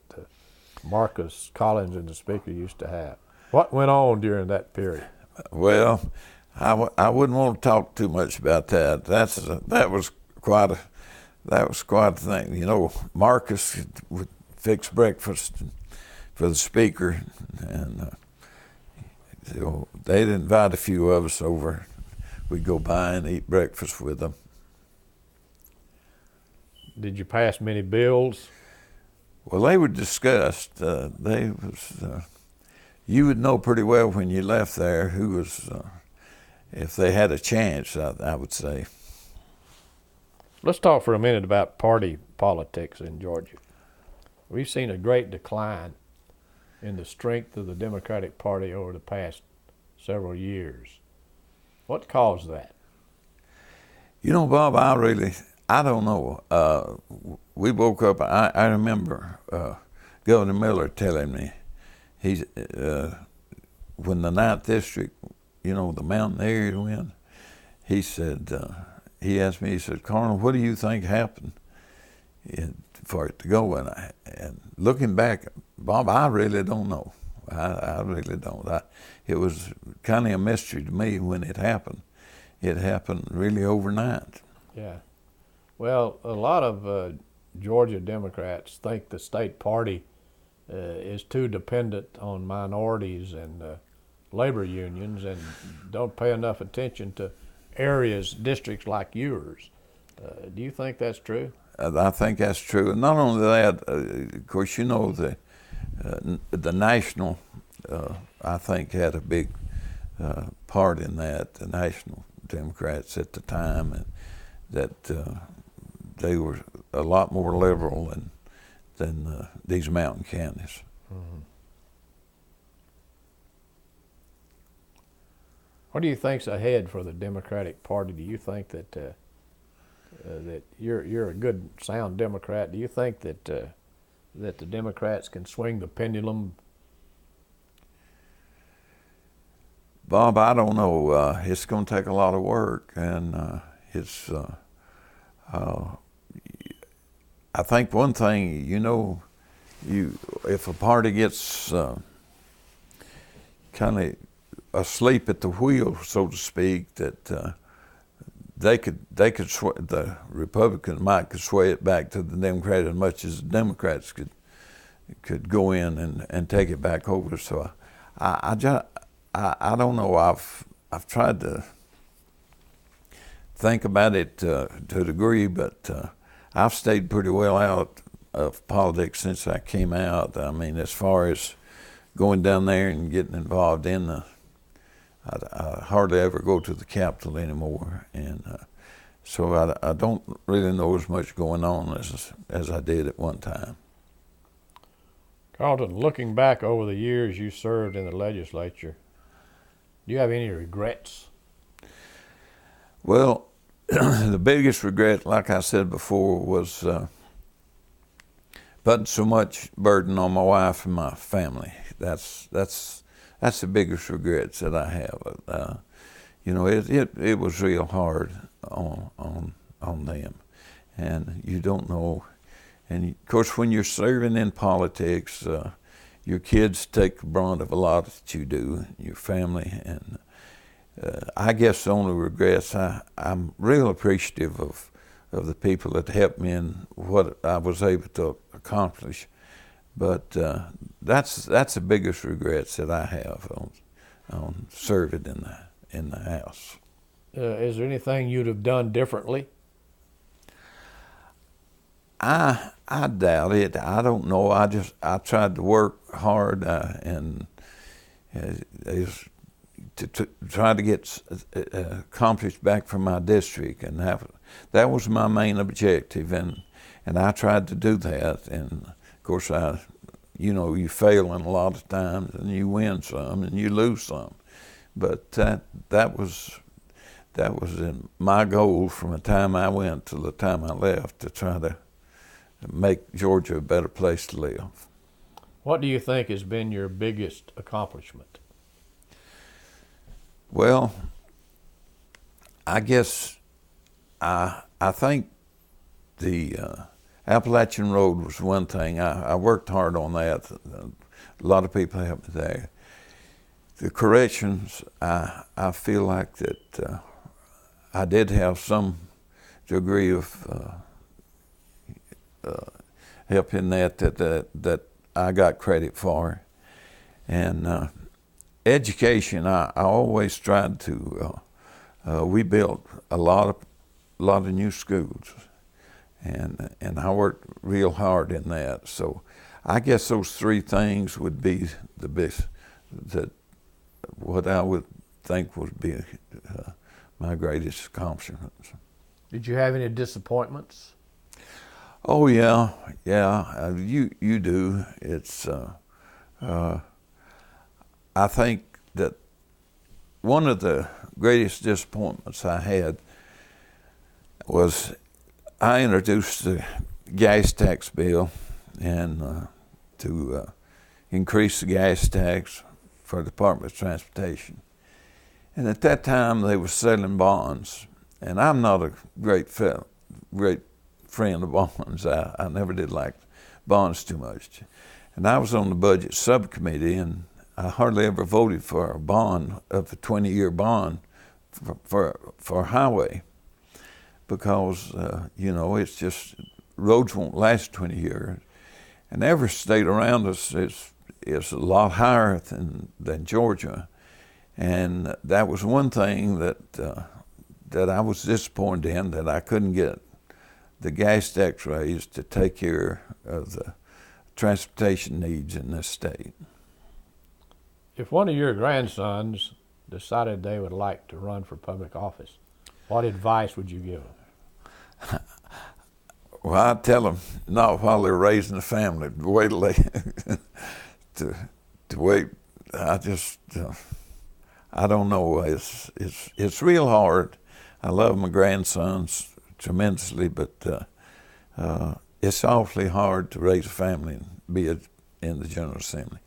Speaker 1: Marcus Collins and the Speaker used to have. What went on during that period?
Speaker 2: Well, I wouldn't want to talk too much about that. That was quite a thing. You know, Marcus would fix breakfast for the Speaker, and they'd invite a few of us over. We'd go by and eat breakfast with them.
Speaker 1: Did you pass many bills?
Speaker 2: Well, they were discussed. You would know pretty well when you left there who was, if they had a chance, I would say.
Speaker 1: Let's talk for a minute about party politics in Georgia. We've seen a great decline in the strength of the Democratic Party over the past several years. What caused that?
Speaker 2: You know, Bob, I don't know. We woke up, I remember Governor Miller telling me, when the 9th District, you know, the mountain area went, he said, he asked me, he said, "Colonel, what do you think happened for it to go?" And looking back, Bob, I really don't know. I really don't. It was kind of a mystery to me when it happened. It happened really overnight.
Speaker 1: Yeah. Well, a lot of Georgia Democrats think the state party is too dependent on minorities and labor unions and don't pay enough attention to districts like yours. Do you think that's true?
Speaker 2: I think that's true. And not only that, of course, you know, the national, I think, had a big part in that, the national Democrats at the time, and that they were a lot more liberal than these mountain counties.
Speaker 1: Mm-hmm. What do you think's ahead for the Democratic Party? Do you think that that you're a good, sound Democrat? Do you think that that the Democrats can swing the pendulum?
Speaker 2: Bob, I don't know. It's going to take a lot of work, and I think one thing, you know, if a party gets kind of asleep at the wheel, so to speak, that the Republicans could sway it back to the Democrats as much as the Democrats could go in and take it back over. So I don't know. I've tried to think about it to a degree, but I've stayed pretty well out of politics since I came out. I mean, as far as going down there and getting involved in I hardly ever go to the Capitol anymore, and so I don't really know as much going on as I did at one time.
Speaker 1: Carlton, looking back over the years you served in the legislature, do you have any regrets?
Speaker 2: Well, the biggest regret, like I said before, was putting so much burden on my wife and my family. That's the biggest regrets that I have. You know, it was real hard on them, and you don't know. And of course, when you're serving in politics, your kids take the brunt of a lot that you do, your family, and I guess the only regrets, I'm real appreciative of the people that helped me in what I was able to accomplish. But that's the biggest regrets that I have on serving in the House.
Speaker 1: Is there anything you'd have done differently?
Speaker 2: I doubt it. I don't know. I tried to work hard and to try to get accomplished back from my district, and that was my main objective, and I tried to do that. And of course, you fail in a lot of times, and you win some, and you lose some. But that was my goal from the time I went to the time I left, to try to make Georgia a better place to live.
Speaker 1: What do you think has been your biggest accomplishment?
Speaker 2: Well, I guess I think the Appalachian Road was one thing. I worked hard on that. A lot of people helped me there. The corrections, I feel like that I did have some degree of help in that I got credit for. And education, I always tried to. We built a lot of new schools, and I worked real hard in that. So I guess those three things would be the best. What I would think would be my greatest accomplishments.
Speaker 1: Did you have any disappointments?
Speaker 2: Oh yeah. You do. It's. I think that one of the greatest disappointments I had was I introduced the gas tax bill and to increase the gas tax for the Department of Transportation. And at that time they were selling bonds, and I'm not a great friend of bonds. I never did like bonds too much. And I was on the budget subcommittee, and I hardly ever voted for a bond, of a 20-year bond for highway, because it's just, roads won't last 20 years, and every state around us is a lot higher than Georgia, and that was one thing that I was disappointed in, that I couldn't get the gas tax raised to take care of the transportation needs in this state.
Speaker 1: If one of your grandsons decided they would like to run for public office, what advice would you give them?
Speaker 2: Well, I'd tell them not while they're raising a family. Wait till they to wait. I don't know. It's real hard. I love my grandsons tremendously, but it's awfully hard to raise a family and be in the General Assembly.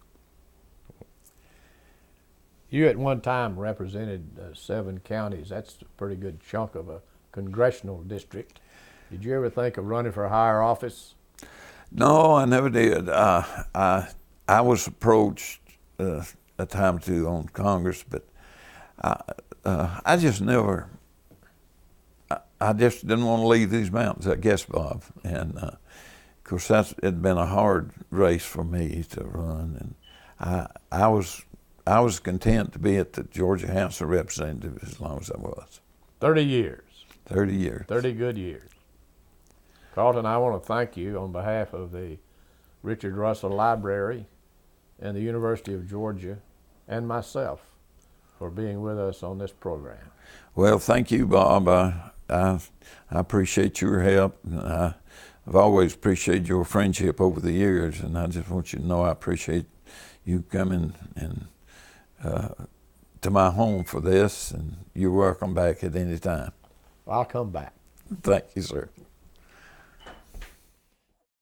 Speaker 1: You at one time represented 7 counties. That's a pretty good chunk of a congressional district. Did you ever think of running for a higher office?
Speaker 2: No, I never did. I was approached a time or two on Congress, but I just never. I just didn't want to leave these mountains, I guess, Bob. And of course, it'd been a hard race for me to run, and I was content to be at the Georgia House of Representatives as long as I was.
Speaker 1: 30 years.
Speaker 2: 30 years.
Speaker 1: 30 good years. Carlton, I want to thank you on behalf of the Richard Russell Library and the University of Georgia and myself for being with us on this program.
Speaker 2: Well, thank you, Bob. I appreciate your help. I've always appreciated your friendship over the years, and I just want you to know I appreciate you coming and to my home for this, and you're welcome back at any time.
Speaker 1: I'll come back.
Speaker 2: Thank you, sir.